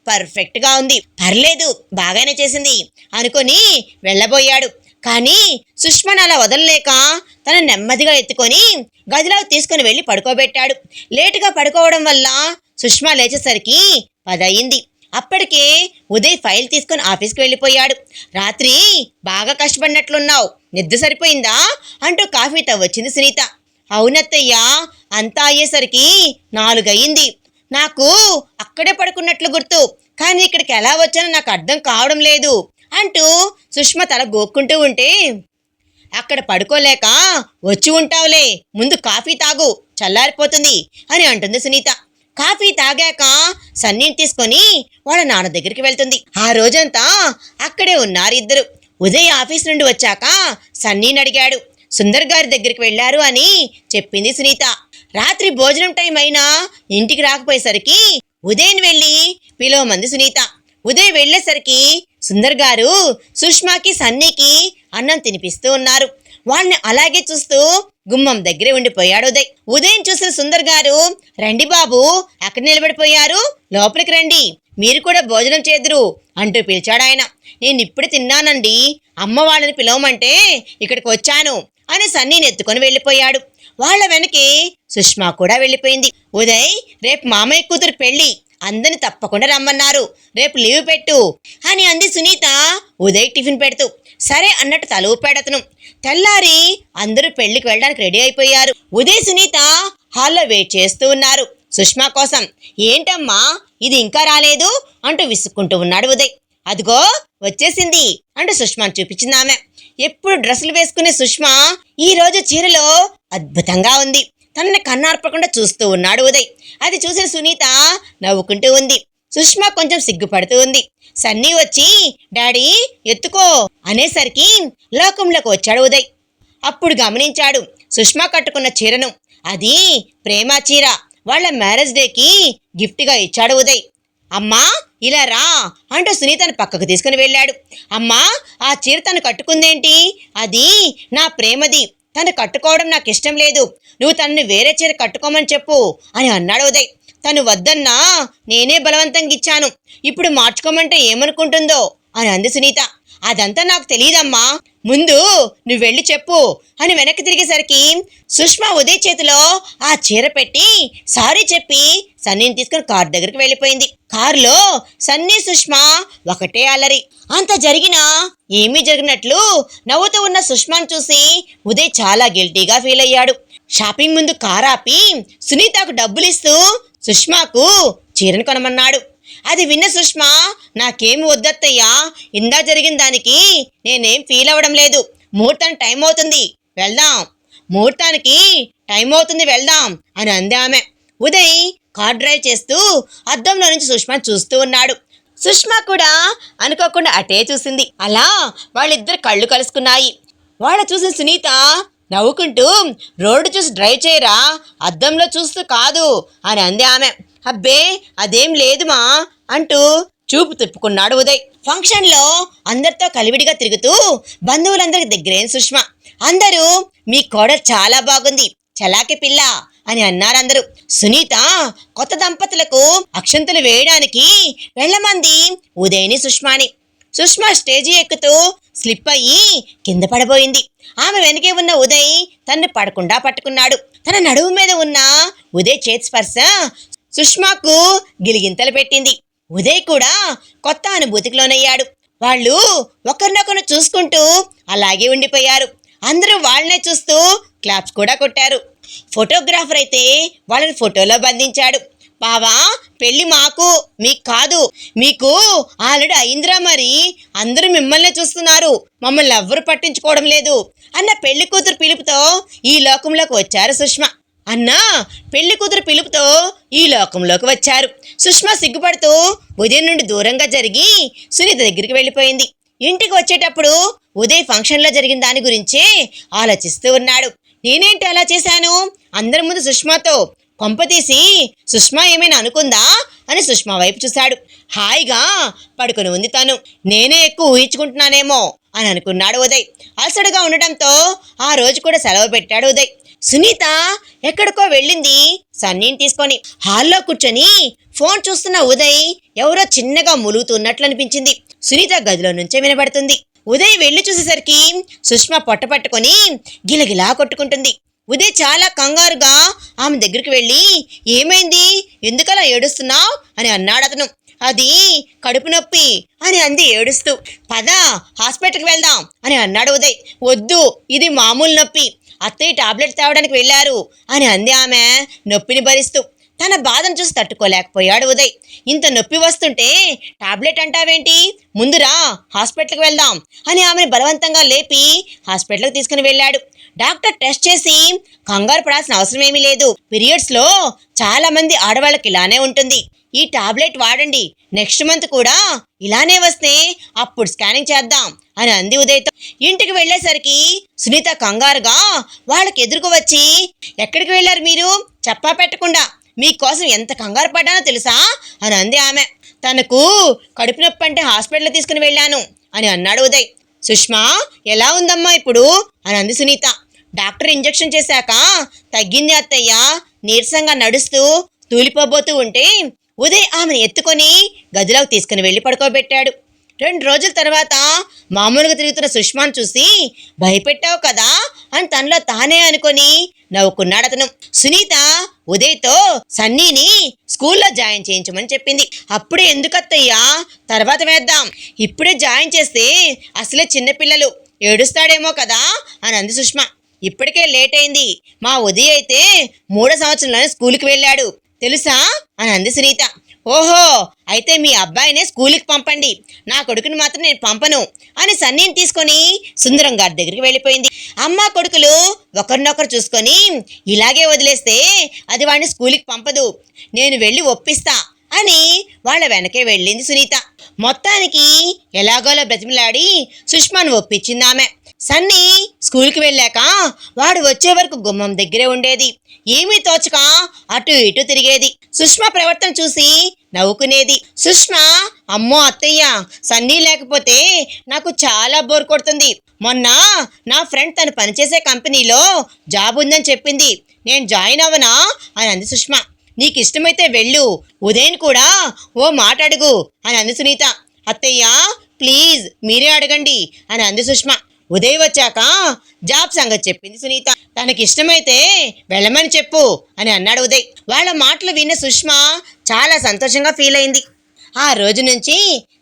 పర్ఫెక్ట్ గా ఉంది. పర్లేదు, బాగానే చేసింది అనుకొని వెళ్ళబోయాడు. కానీ సుష్మాను అలా వదలలేక తన నెమ్మదిగా ఎత్తుకొని గదిలో తీసుకుని వెళ్ళి పడుకోబెట్టాడు. లేటుగా పడుకోవడం వల్ల సుష్మా లేచేసరికి 10 అయింది. అప్పటికే ఉదయ్ ఫైల్ తీసుకుని ఆఫీస్కి వెళ్ళిపోయాడు. రాత్రి బాగా కష్టపడినట్లున్నావు, నిద్ర సరిపోయిందా అంటూ కాఫీతో వచ్చింది సునీత. అవునత్తయ్యా, అంతా అయ్యేసరికి 4 అయింది. నాకు అక్కడే పడుకున్నట్లు గుర్తు, కానీ ఇక్కడికి ఎలా వచ్చానో నాకు అర్థం కావడం లేదు అంటూ సుష్మా తల గోక్కుంటూ ఉంటే, అక్కడ పడుకోలేక వచ్చి ఉంటావులే, ముందు కాఫీ తాగు, చల్లారిపోతుంది అని అంటుంది సునీత. కాఫీ తాగాక సన్నీని తీసుకొని వాళ్ళ నాన్న దగ్గరికి వెళ్తుంది. ఆ రోజంతా అక్కడే ఉన్నారు ఇద్దరు. ఉదయ్ ఆఫీస్ నుండి వచ్చాక సన్నీని అడిగాడు. సుందర్ గారి దగ్గరికి వెళ్లారు అని చెప్పింది సునీత. రాత్రి భోజనం టైం అయినా ఇంటికి రాకపోయేసరికి ఉదయ్ని వెళ్ళి పిలవమంది సునీత. ఉదయ్ వెళ్లేసరికి సుందర్ గారు సుష్మాకి సన్నీకి అన్నం తినిపిస్తూ ఉన్నారు. వాళ్ళని అలాగే చూస్తూ గుమ్మం దగ్గరే ఉండిపోయాడు ఉదయ్. ఉదయ్ని చూసిన సుందర్ గారు, రండి బాబు, అక్కడ నిలబడిపోయారు, లోపలికి రండి, మీరు కూడా భోజనం చేదురు అంటూ పిలిచాడు ఆయన. నేను ఇప్పుడు తిన్నానండి, అమ్మ వాళ్ళని పిలవమంటే ఇక్కడికి వచ్చాను అని సన్నీని ఎత్తుకొని వెళ్ళిపోయాడు. వాళ్ళ వెనకే సుష్మా కూడా వెళ్ళిపోయింది. ఉదయ్, రేపు మామయ్య కూతురు పెళ్లి, అందరిని తప్పకుండా రమ్మన్నారు, రేపు లీవ్ పెట్టు అని అంది సునీత ఉదయ్ టిఫిన్ పెడుతూ. సరే అన్నట్టు తల ఊపాడతను. తెల్లారి అందరూ పెళ్లికి వెళ్ళడానికి రెడీ అయిపోయారు. ఉదయ్ సునీత హాల్లో వెయిట్ చేస్తూ ఉన్నారు సుష్మా కోసం. ఏంటమ్మా ఇది ఇంకా రాలేదు అంటూ విసుక్కుంటూ ఉన్నాడు ఉదయ్. అదిగో వచ్చేసింది అంటూ సుష్మాను చూపించింది ఆమె. ఎప్పుడు డ్రెస్సులు వేసుకునే సుష్మా ఈ రోజు చీరలో అద్భుతంగా ఉంది. తనని కన్నార్పకుండా చూస్తూ ఉన్నాడు ఉదయ్. అది చూసిన సునీత నవ్వుకుంటూ ఉంది. సుష్మా కొంచెం సిగ్గుపడుతూ ఉంది. సన్నీ వచ్చి డాడీ ఎత్తుకో అనేసరికి లోకంలోకి వచ్చాడు ఉదయ్. అప్పుడు గమనించాడు సుష్మా కట్టుకున్న చీరను. అది ప్రేమ చీర. వాళ్ళ మ్యారేజ్ డేకి గిఫ్ట్గా ఇచ్చాడు ఉదయ్. అమ్మా ఇలా రా అంటూ సునీతను పక్కకు తీసుకుని వెళ్ళాడు. అమ్మా, ఆ చీర తను కట్టుకుందేంటి? అది నా ప్రేమది, తను కట్టుకోవడం నాకు ఇష్టం లేదు, నువ్వు తనని వేరే చీర కట్టుకోమని చెప్పు అని అన్నాడు ఉదయ్. తను వద్దన్నా నేనే బలవంతంగా ఇచ్చాను, ఇప్పుడు మార్చుకోమంటే ఏమనుకుంటుందో అని అంది సునీత. అదంతా నాకు తెలియదమ్మా, ముందు నువ్వు వెళ్ళి చెప్పు అని వెనక్కి తిరిగేసరికి సుష్మా ఉదయ్ చేతిలో ఆ చీర పెట్టి సారీ చెప్పి సన్నీని తీసుకుని కారు దగ్గరికి వెళ్ళిపోయింది. కారులో సన్నీ సుష్మా ఒకటే అల్లరి. అంత జరిగినా ఏమీ జరిగినట్లు నవ్వుతూ ఉన్న సుష్మాను చూసి ఉదయ్ చాలా గిల్టీగా ఫీల్ అయ్యాడు. షాపింగ్ ముందు కారు ఆపి సునీతకు డబ్బులిస్తూ సుష్మాకు చీరను కొనమన్నాడు. అది విన్న సుష్మా, నాకేమి వద్దత్తయ్యా, ఇందా జరిగిన దానికి నేనేం ఫీల్ అవ్వడం లేదు, ముహూర్తానికి టైం అవుతుంది వెళ్దాం, ముహూర్తానికి టైం అవుతుంది వెళ్దాం అని అంది ఆమె. ఉదయ్ కార్ డ్రైవ్ చేస్తూ అద్దంలో నుంచి సుష్మా చూస్తూ ఉన్నాడు. సుష్మా కూడా అనుకోకుండా అటే చూసింది. అలా వాళ్ళిద్దరు కళ్ళు కలుసుకున్నాయి. వాళ్ళ చూసిన సునీత నవ్వుకుంటూ, రోడ్డు చూసి డ్రైవ్ చేయరా, అద్దంలో చూస్తూ కాదు అని అంది ఆమె. అబ్బే అదేం లేదుమా అంటూ చూపు తిప్పుకున్నాడు ఉదయ్. ఫంక్షన్లో అందరితో కలివిడిగా తిరుగుతూ బంధువులందరికి దగ్గరైన సుష్మా. అందరూ మీ కోడలు చాలా బాగుంది, చలాకి పిల్ల అని అన్నారందరూ. సునీత కొత్త దంపతులకు అక్షంతలు వేయడానికి వెళ్ళమంది ఉదయ్ని సుష్మాని. సుష్మా స్టేజీ ఎక్కుతూ స్లిప్ అయ్యి కింద పడబోయింది. ఆమె వెనకే ఉన్న ఉదయ్ తనని పడకుండా పట్టుకున్నాడు. తన నడుము మీద ఉన్న ఉదయ్ చేతి స్పర్శ సుష్మాకు గిలిగింతలు పెట్టింది. ఉదయ్ కూడా కొత్త అనుభూతికి లోనయ్యాడు. వాళ్ళు ఒకరినొకరు చూసుకుంటూ అలాగే ఉండిపోయారు. అందరూ వాళ్ళనే చూస్తూ క్లాప్స్ కూడా కొట్టారు. ఫోటోగ్రాఫర్ అయితే వాళ్ళని ఫోటోలో బంధించాడు. బావా, పెళ్లి మాకు, మీకు కాదు. మీకు ఆల్రెడీ అయిందిరా, మరి అందరూ మిమ్మల్నే చూస్తున్నారు, మమ్మల్ని ఎవ్వరూ పట్టించుకోవడం లేదు అన్న పెళ్లి కూతురు పిలుపుతో ఈ లోకంలోకి వచ్చారు సుష్మా. అన్నా పెళ్లి కూతురు పిలుపుతో ఈ లోకంలోకి వచ్చారు. సుష్మా సిగ్గుపడుతూ ఉదయం నుండి దూరంగా జరిగి సునీత దగ్గరికి వెళ్ళిపోయింది. ఇంటికి వచ్చేటప్పుడు ఉదయ్ ఫంక్షన్లో జరిగిన దాని గురించే ఆలోచిస్తూ ఉన్నాడు. నేనేంటి అలా చేశాను అందరి ముందు సుష్మాతో? కొంపతీసి సుష్మా ఏమైనా అనుకుందా అని సుష్మా వైపు చూశాడు. హాయిగా పడుకుని ఉంది తను. నేనే ఎక్కువ ఊహించుకుంటున్నానేమో అని అనుకున్నాడు ఉదయ్. అలసటగా ఉండటంతో ఆ రోజు కూడా సెలవు పెట్టాడు ఉదయ్. సునీత ఎక్కడికో వెళ్ళింది సన్నీని తీసుకొని. హాల్లో కూర్చొని ఫోన్ చూస్తున్న ఉదయ్ ఎవరో చిన్నగా ములుగుతున్నట్లు అనిపించింది. సునీత గదిలో నుంచే వినబడుతుంది. ఉదయ్ వెళ్ళి చూసేసరికి సుష్మా పొట్ట పట్టుకొని గిలగిలా కొట్టుకుంటుంది. ఉదయ్ చాలా కంగారుగా ఆమె దగ్గరికి వెళ్ళి, ఏమైంది, ఎందుకలా ఏడుస్తున్నావు అని అన్నాడు అతను. అది కడుపు నొప్పి అని అంది ఏడుస్తూ. పద హాస్పిటల్కి వెళ్దాం అని అన్నాడు ఉదయ్. వద్దు, ఇది మామూలు నొప్పి, అత్తయ్య టాబ్లెట్ తేవడానికి వెళ్ళారు అని అంది ఆమె నొప్పిని భరిస్తూ. తన బాధను చూసి తట్టుకోలేకపోయాడు ఉదయ్. ఇంత నొప్పి వస్తుంటే టాబ్లెట్ అంటావేంటి, ముందురా హాస్పిటల్కి వెళ్దాం అని ఆమెను బలవంతంగా లేపి హాస్పిటల్కి తీసుకుని వెళ్ళాడు. డాక్టర్ టెస్ట్ చేసి కంగారు పడాల్సిన అవసరం ఏమీ లేదు, పీరియడ్స్లో చాలా మంది ఆడవాళ్ళకి ఇలానే ఉంటుంది, ఈ టాబ్లెట్ వాడండి, నెక్స్ట్ మంత్ కూడా ఇలానే వస్తే అప్పుడు స్కానింగ్ చేద్దాం అని అంది ఉదయ్తో. ఇంటికి వెళ్ళేసరికి సునీత కంగారుగా వాళ్ళకి ఎదురుకు వచ్చి, ఎక్కడికి వెళ్ళారు మీరు, చెప్పా పెట్టకుండా, మీకోసం ఎంత కంగారు పడ్డానో తెలుసా అని అంది ఆమె. తనకు కడుపు నొప్పి అంటే హాస్పిటల్ తీసుకుని వెళ్ళాను అని అన్నాడు ఉదయ్. సుష్మా ఎలా ఉందమ్మా ఇప్పుడు అని అంది సునీత. డాక్టర్ ఇంజెక్షన్ చేశాక తగ్గింది అత్తయ్య, నీరసంగా నడుస్తూ తూలిపోబోతూ ఉంటే ఉదయ్ ఆమెను ఎత్తుకొని గదిలోకి తీసుకుని వెళ్ళి పడుకోబెట్టాడు. 2 రోజుల తర్వాత మామూలుగా తిరుగుతున్న సుష్మాను చూసి, భయపెట్టావు కదా అని తనలో తానే అనుకొని నవ్వుకున్నాడు అతను. సునీత ఉదయ్తో సన్నీని స్కూల్లో జాయిన్ చేయించమని చెప్పింది. అప్పుడే ఎందుకత్తయ్యా, తర్వాత వేద్దాం, ఇప్పుడే జాయిన్ చేస్తే అసలే చిన్నపిల్లలు, ఏడుస్తాడేమో కదా అని అంది సుష్మా. ఇప్పటికే లేట్ అయింది, మా ఉదయ్ అయితే 3వ సంవత్సరంలోనే స్కూల్కి వెళ్ళాడు తెలుసా అని అంది సునీత. ఓహో, అయితే మీ అబ్బాయినే స్కూల్కి పంపండి, నా కొడుకుని మాత్రం నేను పంపను అని సన్నీని తీసుకొని సుందరం గారి దగ్గరికి వెళ్ళిపోయింది. అమ్మ కొడుకులు ఒకరినొకరు చూసుకొని ఇలాగే వదిలేస్తే అది వాడిని స్కూల్కి పంపదు, నేను వెళ్ళి ఒప్పిస్తా అని వాళ్ళ వెనకే వెళ్ళింది సునీత. మొత్తానికి ఎలాగోలా బ్రతిమలాడి సుష్మాను ఒప్పించింది ఆమె. సన్నీ స్కూల్కి వెళ్ళాక వాడు వచ్చే వరకు గుమ్మం దగ్గరే ఉండేది. ఏమీ తోచక అటు ఇటు తిరిగేది. సుష్మా ప్రవర్తన చూసి నవ్వుకునేది. సుష్మా, అమ్మో అత్తయ్య, సన్నీ లేకపోతే నాకు చాలా బోర్ కొడుతుంది, మొన్న నా ఫ్రెండ్ తను పనిచేసే కంపెనీలో జాబ్ ఉందని చెప్పింది, నేను జాయిన్ అవ్వనా అని అంది సుష్మా. నీకు ఇష్టమైతే వెళ్ళు, ఉదయన్ కూడా ఓ మాట అడుగు అని అంది సునీత. అత్తయ్య ప్లీజ్ మీరే అడగండి అని అంది సుష్మా. ఉదయ్ వచ్చాక జాబ్ సంగతి చెప్పింది సునీత. తనకిష్టమైతే వెళ్ళమని చెప్పు అని అన్నాడు ఉదయ్. వాళ్ళ మాటలు విన్న సుష్మా చాలా సంతోషంగా ఫీల్ అయింది. ఆ రోజు నుంచి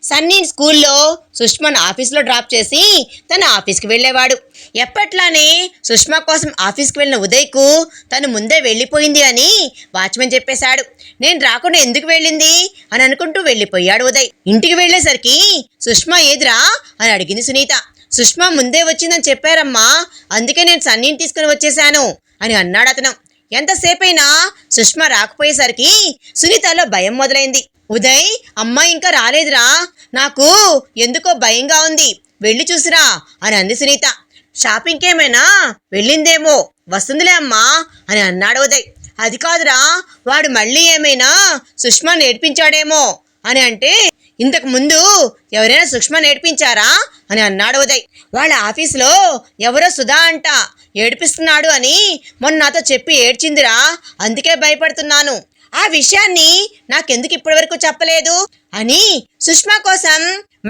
సన్నీ స్కూల్లో సుష్మాను ఆఫీస్లో డ్రాప్ చేసి తన ఆఫీస్కి వెళ్ళేవాడు. ఎప్పట్లానే సుష్మా కోసం ఆఫీస్కి వెళ్ళిన ఉదయ్కు తను ముందే వెళ్ళిపోయింది అని వాచ్మెన్ చెప్పేశాడు. నేను రాకుండా ఎందుకు వెళ్ళింది అని అనుకుంటూ వెళ్ళిపోయాడు ఉదయ్. ఇంటికి వెళ్ళేసరికి సుష్మా ఏదిరా అని అడిగింది సునీత. సుష్మా ముందే వచ్చిందని చెప్పారమ్మా, అందుకే నేను సన్నీని తీసుకుని వచ్చేశాను అని అన్నాడు అతను. ఎంతసేపైనా సుష్మా రాకపోయేసరికి సునీతలో భయం మొదలైంది. ఉదయ్, అమ్మ ఇంకా రాలేదురా, నాకు ఎందుకో భయంగా ఉంది, వెళ్ళి చూసిరా అని అంది సునీత. షాపింగ్కి ఏమైనా వెళ్ళిందేమో, వస్తుందిలే అమ్మా అని అన్నాడు ఉదయ్. అది కాదురా, వాడు మళ్ళీ ఏమైనా సుష్మా నేర్పించాడేమో అని అంటే, ఇంతకు ముందు ఎవరైనా సుష్మా నేర్పించారా అని అన్నాడు ఉదయ్. వాళ్ళ ఆఫీసులో ఎవరో సుధా అంట ఏడిపిస్తున్నాడు అని మొన్న నాతో చెప్పి ఏడ్చిందిరా, అందుకే భయపడుతున్నాను, ఆ విషయాన్ని నాకెందుకు ఇప్పటివరకు చెప్పలేదు అని సుష్మా కోసం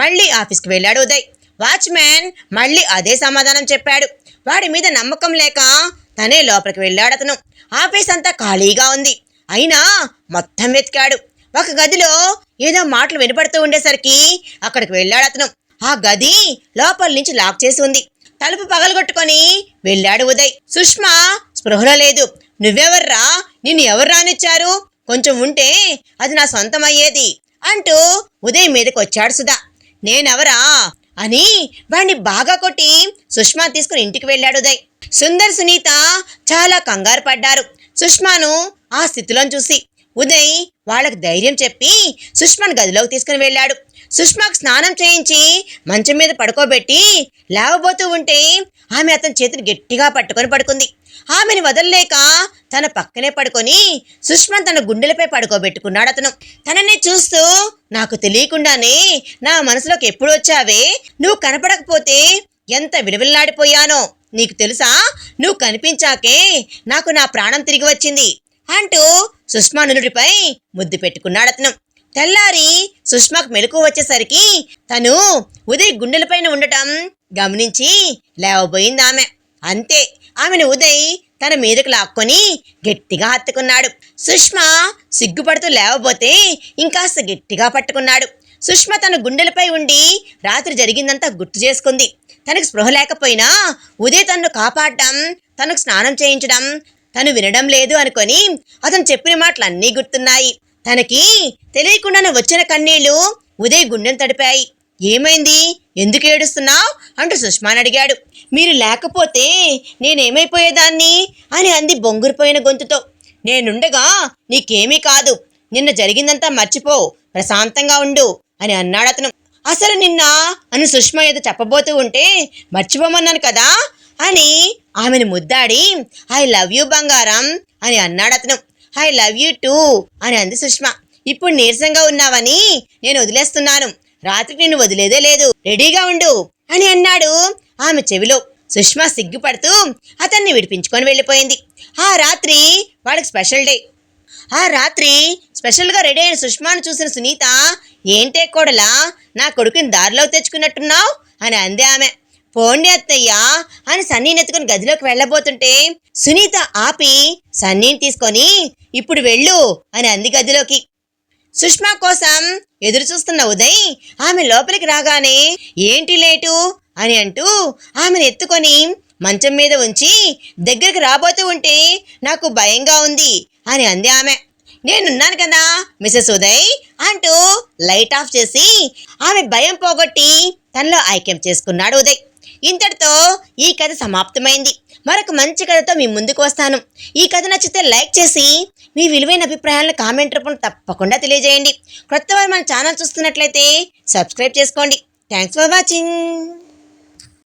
మళ్ళీ ఆఫీస్కి వెళ్ళాడు ఉదయ్. వాచ్మెన్ మళ్ళీ అదే సమాధానం చెప్పాడు. వాడి మీద నమ్మకం లేక తనే లోపలికి వెళ్ళాడు అతను. ఆఫీస్ అంతా ఖాళీగా ఉంది, అయినా మొత్తం వెతికాడు. ఒక గదిలో ఏదో మాటలు వినపడుతూ ఉండేసరికి అక్కడికి వెళ్ళాడు అతను. ఆ గది లోపల నుంచి లాక్ చేసి ఉంది. తలుపు పగలగొట్టుకొని వెళ్ళాడు ఉదయ్. సుష్మా స్పృహలో లేదు. నువ్వెవర్రా? నిన్ను ఎవరు రానిచ్చారు? కొంచెం ఉంటే అది నా సొంతమయ్యేది అంటూ ఉదయ్ మీదకి వచ్చాడు సుధా. నేనెవరా అని వాణ్ణి బాగా కొట్టి సుష్మా తీసుకుని ఇంటికి వెళ్ళాడు ఉదయ్. సుందర్, సునీత చాలా కంగారు పడ్డారు సుష్మాను ఆ స్థితిలో చూసి. ఉదయ్ వాళ్ళకి ధైర్యం చెప్పి సుష్మాను గదిలోకి తీసుకుని వెళ్ళాడు. సుష్మాకు స్నానం చేయించి మంచం మీద పడుకోబెట్టి లేవబోతూ ఉంటే ఆమె అతని చేతిని గట్టిగా పట్టుకొని పడుకుంది. ఆమెను వదలలేక తన పక్కనే పడుకొని సుష్మాన్ తన గుండెలపై పడుకోబెట్టుకున్నాడు అతను. తనని చూస్తూ, నాకు తెలియకుండానే నా మనసులోకి ఎప్పుడు వచ్చావే? నువ్వు కనపడకపోతే ఎంత విలువలాడిపోయానో నీకు తెలుసా? నువ్వు కనిపించాకే నాకు నా ప్రాణం తిరిగి వచ్చింది అంటూ సుష్మా నునుడిపై ముద్దు పెట్టుకున్నాడు అతను. తెల్లారి సుష్మాకు మెలకు వచ్చేసరికి తను ఉదయ్ గుండెలపైన ఉండటం గమనించి లేవబోయింది ఆమె. అంతే, ఆమెను ఉదయ్ తన మీదకు లాక్కొని గట్టిగా హత్తుకున్నాడు. సుష్మా సిగ్గుపడుతూ లేవబోతే ఇంకాస్త గట్టిగా పట్టుకున్నాడు. సుష్మా తన గుండెలపై ఉండి రాత్రి జరిగిందంతా గుర్తు చేసుకుంది. తనకు స్పృహ లేకపోయినా ఉదయ్ తనను కాపాడటం, తనకు స్నానం చేయించడం తను వినడం లేదు అనుకొని అతను చెప్పిన మాటలన్నీ గుర్తున్నాయి. తనకి తెలియకుండానే వచ్చిన కన్నీళ్లు ఉదయ్ గుండెను తడిపాయి. ఏమైంది? ఎందుకు ఏడుస్తున్నావు అంటూ సుష్మాని అడిగాడు. మీరు లేకపోతే నేనేమైపోయేదాన్ని అని అంది బొంగురిపోయిన గొంతుతో. నేనుండగా నీకేమీ కాదు, నిన్న జరిగిందంతా మర్చిపో, ప్రశాంతంగా ఉండు అని అన్నాడు అతను. అసలు నిన్న అని సుష్మా ఏదో చెప్పబోతూ ఉంటే మర్చిపోమన్నాను కదా అని ఆమెను ముద్దాడి ఐ లవ్ యూ బంగారం అని అన్నాడు అతను. ఐ లవ్ యూ టూ అని అంది సుష్మా. ఇప్పుడు నీరసంగా ఉన్నావని నేను వదిలేస్తున్నాను, రాత్రికి నిన్ను వదిలేదే లేదు, రెడీగా ఉండు అని అన్నాడు ఆమె చెవిలో. సుష్మా సిగ్గుపడుతూ అతన్ని విడిపించుకొని వెళ్ళిపోయింది. ఆ రాత్రి వాళ్ళకి స్పెషల్ డే. ఆ రాత్రి స్పెషల్గా రెడీ అయిన సుష్మాను చూసిన సునీత, ఏంటే కోడలా, నా కొడుకుని దారిలోకి తెచ్చుకున్నట్టున్నావు అని అంది ఆమె. పోండి అత్తయ్య అని సన్నీని ఎత్తుకుని గదిలోకి వెళ్ళబోతుంటే సునీత ఆపి సన్నీని తీసుకొని ఇప్పుడు వెళ్ళు అని అంది గదిలోకి. సుష్మా కోసం ఎదురు చూస్తున్న ఉదయ్ ఆమె లోపలికి రాగానే ఏంటి లేటు అని అంటూ ఆమెను ఎత్తుకొని మంచం మీద ఉంచి దగ్గరికి రాబోతూ ఉంటే నాకు భయంగా ఉంది అని అంది ఆమె. నేనున్నాను కదా మిసెస్ ఉదయ్ అంటూ లైట్ ఆఫ్ చేసి ఆమె భయం పోగొట్టి తనలో ఐక్యం చేసుకున్నాడు ఉదయ్. ఇంతటితో ఈ కథ సమాప్తమైంది. మరొక మంచి కథతో మీ ముందుకు వస్తాను. ఈ కథ నచ్చితే లైక్ చేసి మీ విలువైన అభిప్రాయాలను కామెంట్ రూపంలో తప్పకుండా తెలియజేయండి. కొత్త వారు మన ఛానల్ చూస్తున్నట్లయితే సబ్స్క్రైబ్ చేసుకోండి. Thanks for watching.